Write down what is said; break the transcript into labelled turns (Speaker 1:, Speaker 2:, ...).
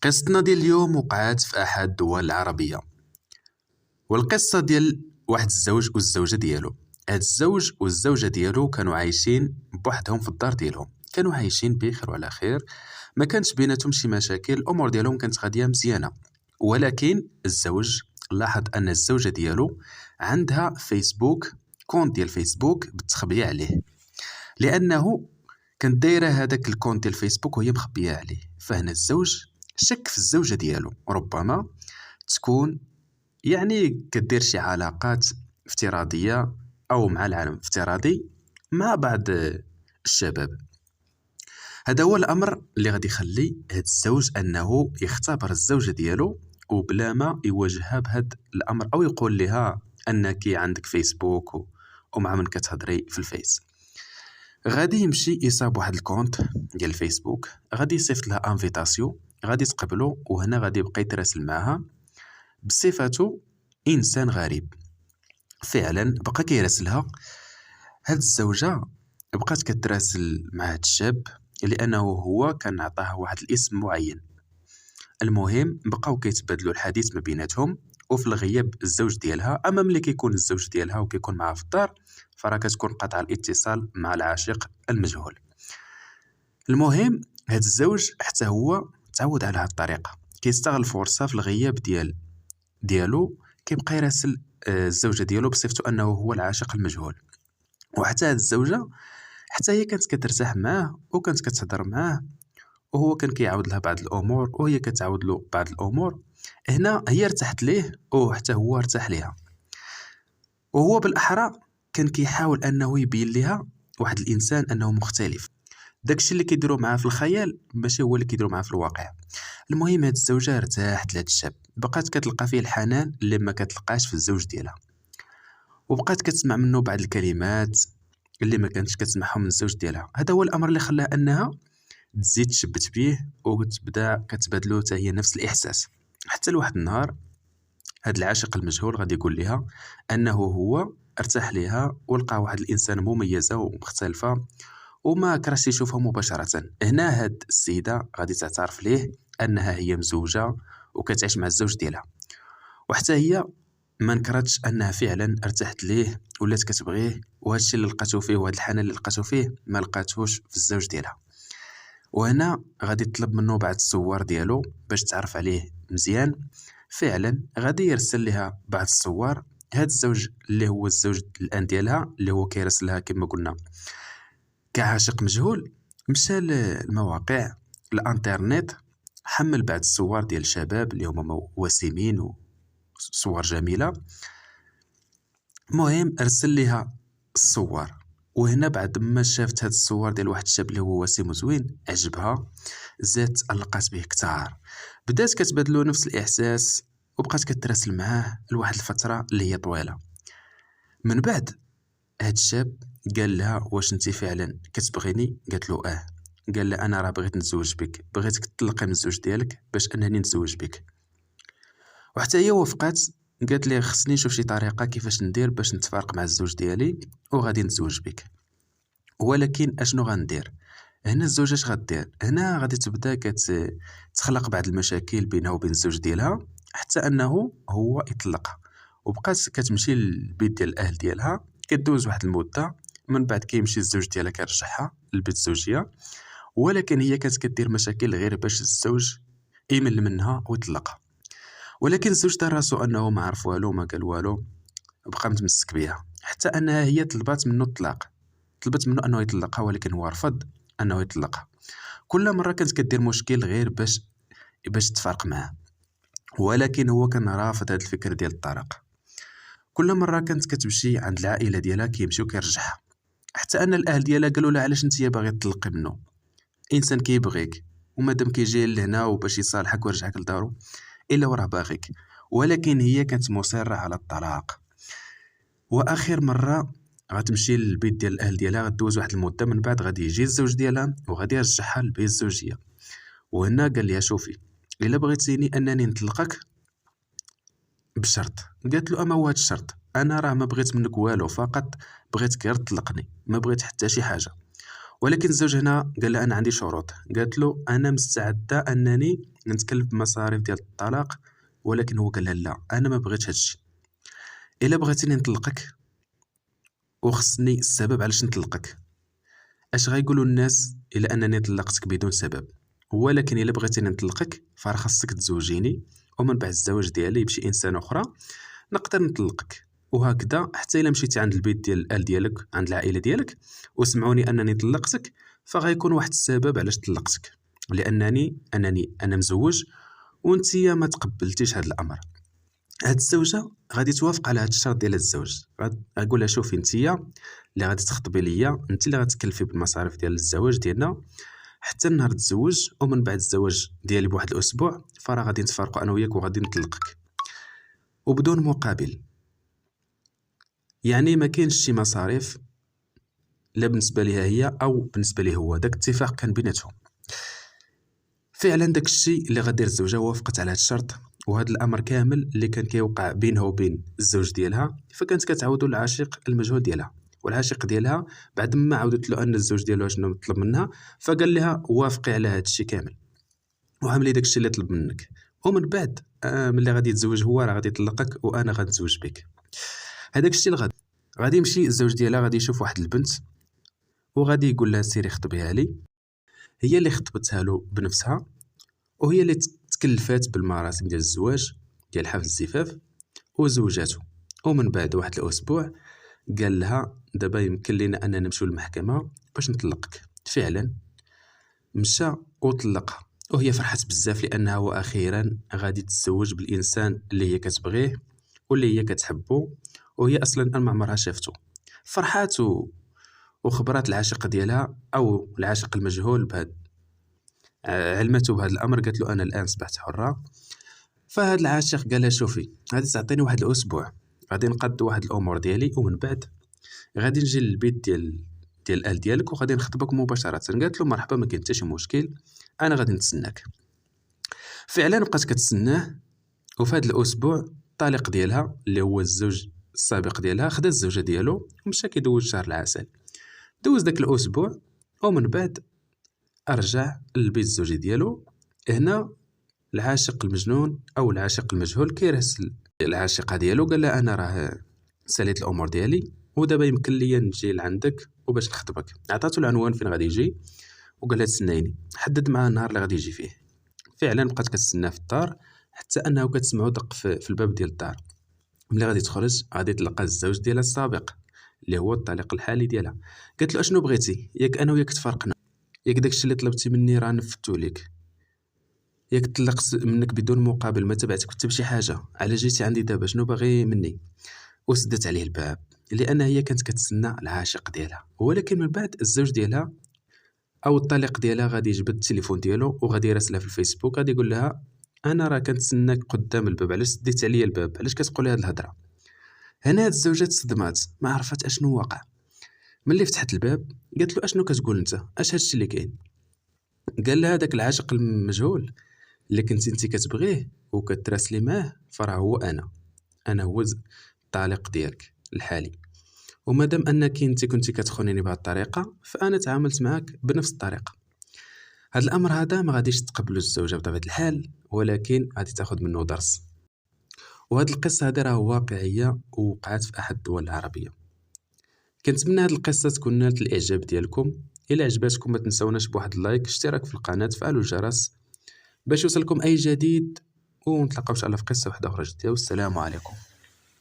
Speaker 1: قصتنا ديال اليوم وقعت في احد الدول العربيه، والقصه ديال واحد الزوج والزوجه ديالو. هاد الزوج والزوجه ديالو كانوا عايشين بوحدهم في الدار ديالهم، كانوا عايشين بخير وعلى خير، ما كانش بيناتهم شي مشاكل، الامور ديالهم كانت غاديه مزيانه. ولكن الزوج لاحظ ان الزوجه ديالو عندها فيسبوك، كونت ديال فيسبوك بالتخبيه عليه، لانه كانت دايره هذاك الكونت ديال فيسبوك وهي مخبيه عليه. فهنا الزوج شك في الزوجه ديالو، ربما تكون كدير شي علاقات افتراضيه او مع العالم الافتراضي مع بعض الشباب. هذا هو الامر اللي غادي يخلي هاد الزوج انه يختبر الزوجه ديالو وبلا ما يواجهها بهذا الامر او يقول لها انك عندك فيسبوك ومع من كتهضري في الفيس. غادي يمشي يصاب واحد الكونت ديال الفيسبوك، غادي يصيفط لها انفيتاسيون، غادي تقبلو، وهنا غادي يبقى يتراسل معها بصفته انسان غريب. فعلا بقى كيراسلها. هاد الزوجه بقات كتراسل مع هاد الشاب لانه هو كان عطاها واحد الاسم معين. المهم بقاو كيتبادلوا الحديث ما بيناتهم، وفي الغياب الزوج ديالها، اما ملي كيكون الزوج ديالها وكيكون معها في الدار فراه كتكون قطع الاتصال مع العاشق المجهول. المهم هاد الزوج حتى هو تعود على هاد الطريقه، كيستغل الفرصه في الغياب ديالو كيبقى يراسل الزوجه ديالو بصفته انه هو العاشق المجهول. وحتى هاد الزوجه حتى هي كانت كترتاح معاه وكانت كتهضر معاه، وهو كان كيعاود لها بعض الامور وهي كتعاود له بعض الامور. هنا هي ارتحت ليه وحتى هو ارتاح ليها، وهو بالاحرى كان كيحاول انه يبين لها واحد الانسان انه مختلف. داكشي اللي كيديروا معاه في الخيال ماشي هو اللي كيديروا معاه في الواقع. المهم هاد الزوجه ارتاحت لهاد الشاب، بقات كتلقى فيه الحنان اللي ما كتلقاش في الزوج ديالها، وبقات كتسمع منه بعض الكلمات اللي ما كانتش كتسمعهم من الزوج ديالها. هذا هو الامر اللي خلاها انها تزيد تشبت بيه وتبدا كتبادلو حتى هي نفس الاحساس. حتى لواحد النهار هاد العاشق المجهول غادي يقول لها انه هو ارتاح ليها ولقى واحد الانسان مميزه ومختلفه وما كرهش يشوفها مباشره. هنا هاد السيده غادي تعترف ليه انها هي مزوجه وكتعيش مع الزوج ديالها، وحتى هي ما نكرتش انها فعلا ارتحت ليه ولات كتبغيه، وهذا الشيء اللي لقاتو فيه وهذا الحنان اللي لقاتو فيه ما لقاتوش في الزوج ديالها. وهنا غادي تطلب منه بعض الصور ديالو باش تعرف عليه مزيان. فعلا غادي يرسل لها بعض الصور. هذا الزوج اللي هو الزوج الان ديالها اللي هو كيرسلها كما قلنا كعاشق مجهول، مشى للمواقع الانترنت، حمل بعض الصور ديال الشباب اللي هما وسيمين وصور جميله. المهم ارسل لها الصور، وهنا بعد ما شافت هاد الصور ديال واحد الشاب اللي هو وسيم وزوين عجبها، زادت تعلقات به كتار، بدات كتبادلو نفس الاحساس وبقات كتراسل معاه لواحد الفتره اللي هي طويله. من بعد هاد الشاب قال لها واش انت فعلا كتبغيني؟ قالت له قال لها انا راه بغيت نتزوج بك، بغيتك تطلقي من الزوج ديالك باش انني نتزوج بك. وحتى هي وافقات، قالت لي خصني نشوف شي طريقه كيفاش ندير باش نتفارق مع الزوج ديالي وغادي نتزوج بك. ولكن اشنو غندير؟ هنا الزوجه اش غدير؟ هنا غادي تبدا تخلق بعض المشاكل بينها وبين الزوج ديالها حتى انه هو يطلقها. وبقات كتمشي للبيت ديال الاهل ديالها، كدوز واحد المده، من بعد كيمشي الزوج ديالها كيرجعها للبيت الزوجيه، ولكن هي كانت كدير مشاكل غير باش الزوج يمل منها ويطلقها. ولكن الزوج دار راسو انه ما عرف والو ما قال والو، بقى متمسك بها حتى انها هي طلبات منه الطلاق، طلبت منه انه يطلقها، ولكن هو رفض انه يطلقها. كل مره كانت كدير مشكل غير باش تفارق معاه، ولكن هو كان رافض هذا الفكر ديال الطلاق. كل مره كانت كتمشي عند العائله ديالها كيمشيو كيرجعها، حتى ان الاهل ديالها قالوا لها علاش انت باغي تطلقي منه؟ انسان كيبغيك ومادام كيجي لهنا وباش يصالحك ويرجعك لدارو الا وراه باغيك. ولكن هي كانت مصره على الطلاق. واخر مره غتمشي للبيت ديال الاهل ديالها، غدوز واحد المده، من بعد غادي يجي الزوج ديالها وغادي يرجعها للبيت الزوجيه. وهنا قال لها شوفي الا بغيتيني انني نطلقك بشرط. قالت له اما هو هذا الشرط؟ انا راه ما بغيت منك والو، فقط بغيتك غير تطلقني، ما بغيت حتى شي حاجه. ولكن الزوج هنا قال لها انا عندي شروط. قالت له انا مستعده انني نتكلف بمصاريف ديال الطلاق، ولكن هو قال لها لا انا ما بغيتش هادشي. الا بغيتيني نطلقك وخصني السبب علاش نطلقك. اش غايقولوا الناس الا انني طلقتك بدون سبب؟ ولكن الا بغيتيني نطلقك فراه خاصك تزوجيني، ومن بعد الزواج ديالي بشي انسان اخرى نقدر نطلقك. وهكذا حتى الا مشيتي عند البيت ديال الال ديالك، عند العائله ديالك، وسمعوني انني طلقتك، فغيكون واحد السبب علاش طلقتك، لانني انا مزوج وانتيا ما تقبلتيش هذا الامر. هاد الزوجه غادي توافق على هاد الشرط ديال الزواج. غنقول لها شوفي انتيا اللي غادي تخطبي ليا، انت اللي غتكلفي بالمصاريف ديال الزواج ديالنا حتى نهار تزوج، ومن بعد الزواج ديالي بواحد الاسبوع فراه غادي نتفارقوا انا وياك وغادي نطلقك وبدون مقابل. يعني ما كاينش شي مصاريف لا بالنسبه ليها هي او بالنسبه ليه هو، داك اتفاق كان بيناتهم. فعلا داك الشيء اللي غدير الزوجه وافقت على هذا الشرط، وهذا الامر كامل اللي كان كيوقع بينها وبين الزوج ديالها. فكانت كتعاودوا العاشق المجهول ديالها، والعاشق ديالها بعد ما عاودت له ان الزوج ديالها شنو طلب منها، فقال لها وافقي على هذا الشيء كامل وعملي داك الشيء اللي طلب منك، ومن بعد ملي غادي يتزوج هو راه غادي يطلقك وانا غنتزوج بك. هذاك الشيء غادي يمشي الزوج ديالها غادي يشوف واحد البنت وغادي يقول لها سيري خطبيها لي. هي اللي خطبتها له بنفسها، وهي اللي تكلفات بالمراسم ديال الزواج ديال حفل الزفاف وزوجاته. ومن بعد واحد الاسبوع قال لها دابا يمكن لينا اننا نمشيو للمحكمه باش نطلقك. فعلا مشى وطلقها، وهي فرحت بزاف لانها واخيرا غادي تتزوج بالانسان اللي هي كتبغيه واللي هي كتحبه، وهي اصلا ما عمرها شافته. فرحات وخبرات العاشق ديالها او العاشق المجهول بهذا، علمته بهذا الامر، قالت له انا الان اصبحت حره. فهاد العاشق قال لها شوفي غادي تعطيني واحد الاسبوع، غادي نقد واحد الامور ديالي، ومن بعد غادي نجي للبيت ديال الال ديالك وغادي نخطبك مباشره. قالت له مرحبا، ما كاين حتى شي مشكل، انا غادي نتسناك. فعلا بقات كتسناه، وفي هذا الاسبوع الطليق ديالها اللي هو الزوج السابق ديالها خدا الزوجه ديالو ومشى كيدوز شهر العسل. دوز داك الاسبوع ومن بعد ارجع للبيت الزوجي ديالو. هنا العاشق المجنون او العاشق المجهول كيرسل العاشقه ديالو، قال لها انا راه ساليت الامور ديالي ودابا يمكن ليا نجي لعندك وباش نخطبك. عطاتو العنوان فين غادي يجي وقال لها تسنايني، حدد معاه النهار اللي غادي يجي فيه. فعلا بقات كتسناه في الدار حتى انه كتسمعو دق في الباب ديال الدار. ملي غادي تخرج غادي تلقى الزوج ديالها السابق اللي هو الطليق الحالي ديالها. قالت له اشنو بغيتي؟ ياك انا وياك تفرقنا، ياك داكشي اللي طلبتي مني راه نفذتو ليك، ياك طلقت منك بدون مقابل، ما تبعتك حتى بشي حاجه، على جيتي عندي دابا شنو باغي مني؟ وسدت عليه الباب لان هي كانت كتسنى العاشق ديالها. ولكن من بعد الزوج ديالها او الطليق ديالها غادي يجبد التليفون ديالو وغادي يراسلها في الفيسبوك، غادي يقول لها انا راه كنتسناك قدام الباب، علاش سديت عليا الباب؟ علاش كتقولي هاد الهضره؟ هنا هاد الزوجه تصدمات، ما عرفت اشنو واقع. ملي فتحت الباب قالت له اشنو كتقول انت؟ اش هادشي اللي كاين؟ قال لها هذاك العاشق المجهول اللي كنتي انت كتبغيه وكتراسلي معاه فراه هو انا هو الطليق ديالك الحالي، ومادام انك انت كنتي كتخونيني بهذه الطريقه فانا تعاملت معك بنفس الطريقه. هذا الامر هذا ما غاديش تقبلوا الزوجه بطبيعه الحال، ولكن غادي تاخذ منه درس. وهذه القصه هذه راه واقعيه ووقعت في احد الدول العربيه. كنتمنى هذه القصه تكون نالت الاعجاب ديالكم. الى عجباتكم ما تنساوناش بواحد اللايك، اشتراك في القناه، فعلوا الجرس باش يوصلكم اي جديد، ونتلاقاو ان شاء الله في قصه واحده اخرى جديده. والسلام عليكم.